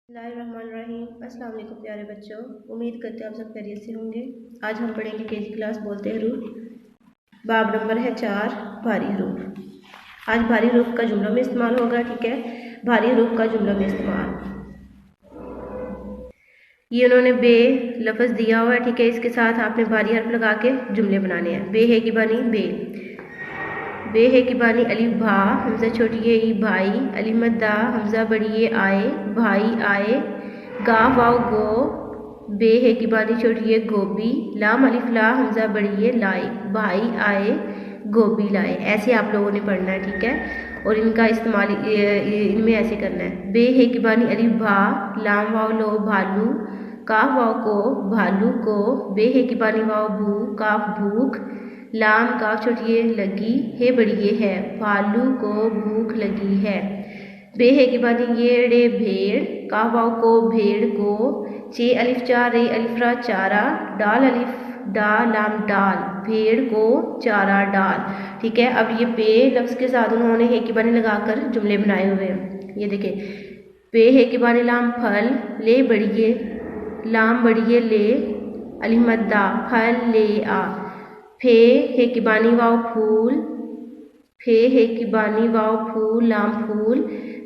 बिस्मिल्लाहिर्रहमानिर्रहीम। अस्सलाम वालेकुम प्यारे बच्चों, उम्मीद करते हैं आप सब खैरियत से होंगे। आज हम पढ़ेंगे केजी क्लास बोलते हरूफ। बाब नंबर है 4 भारी हरूफ। आज भारी हरूफ का जुमलों में इस्तेमाल होगा। ठीक है, भारी हरूफ का जुमलों में इस्तेमाल। ये उन्होंने बे लफ्ज़ दिया हुआ है। ठीक है, इसके साथ आपने भारी हर्फ लगा के जुमले बनाने हैं। बे है की बानी बे, बे है की बानी अलिफ भा हमजा छोटी है ई भाई, अलिफ मद्दा हमजा बड़ी है आए भाई आए, गा वाव गो, बे है की बानी छोटी है गोभी, लाम अलिफ ला हमजा बड़ी है लाए भाई आए गोभी लाए। ऐसे आप लोगों ने पढ़ना है। ठीक है, और इनका इस्तेमाल इनमें ऐसे करना है। बे है की बानी अलिफ भा, लाम वाव लो भालू, काफ वाव को भालू को, बे है की बानी वाव भू काफ भूख, लाम काफ छोटी लगी है बड़ी है भालू को भूख लगी है, बे है की बानी ये रे भेड़, काफ वाव को भेड़ को, चे अलिफ चा रे अलिफ रा चारा, डाल अलिफ डा लाम डाल भेड़ को चारा डाल। ठीक है, अब ये पे लफ्ज़ के साथ उन्होंने है की बानी लगाकर जुमले बनाए हुए हैं। ये देखें, पे है की बानी लाम फल, ले बड़िए लाम बड़िए ले, अलिफ मद्दा फल ले आ, फे है की बानी वाव फूल, फे है की बानी वाव फूल लाम फूल,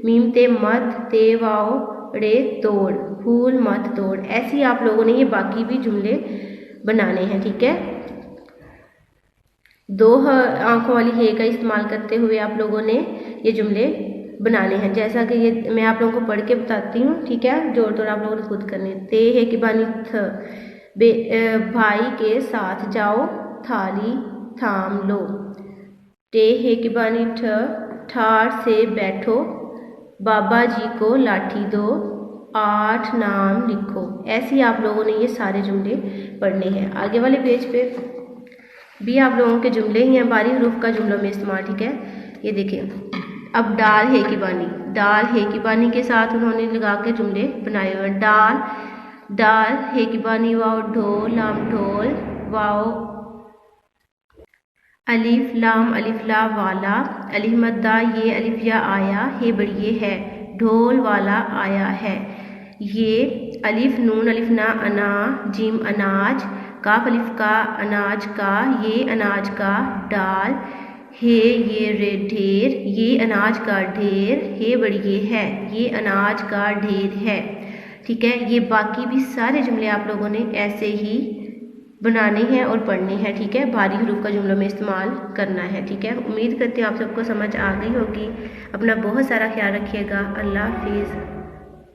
मीम ते मत ते वाव रे तोड़ फूल मत तोड़। ऐसे ही आप लोगों ने ये बाकी भी जुमले बनाने हैं। ठीक है, दो आंखों वाली हे का इस्तेमाल करते हुए आप लोगों ने ये जुमले बनाने हैं। जैसा कि ये मैं आप लोगों को पढ़ के बताती हूँ। ठीक है, जोड़ तोड़ आप लोगों ने खुद करने। ते है की बानी थ, भाई के साथ जाओ थाली थाम लो, टे है की बानी ठ, ठाड़ से बैठो, बाबा जी को लाठी दो, 8 नाम लिखो। ऐसे ही आप लोगों ने ये सारे जुमले पढ़ने हैं। आगे वाले पेज पे भी आप लोगों के जुमले ही हैं भारी हरूफ का जुमलों में इस्तेमाल। ठीक है, ये देखिए, अब डाल है की बानी, डाल है की बानी के साथ उन्होंने लगा के जुमले बनाए हुए हैं। डाल डाल है की बानी वाव ढोल लाम ढोल, वाव अलिफ लाम अलिफ ला वाला, अलिफ मद्दा ये अलिफ या आया है बड़ी है ढोल वाला आया है, ये अलिफ नून अलिफ ना अना जिम अनाज, काफ अलिफ का अनाज का ये अनाज का डाल, हे ये रे ढेर ये अनाज का ढेर, हे बड़ी है ये अनाज का ढेर है। ठीक है, ये बाकी भी सारे जुमले आप लोगों ने ऐसे ही बनाने हैं और पढ़ने हैं। ठीक है, भारी हरूफ का जुमलों में इस्तेमाल करना है। ठीक है, उम्मीद करते हैं आप सबको समझ आ गई होगी। अपना बहुत सारा ख्याल रखिएगा। अल्लाह हाफिज़।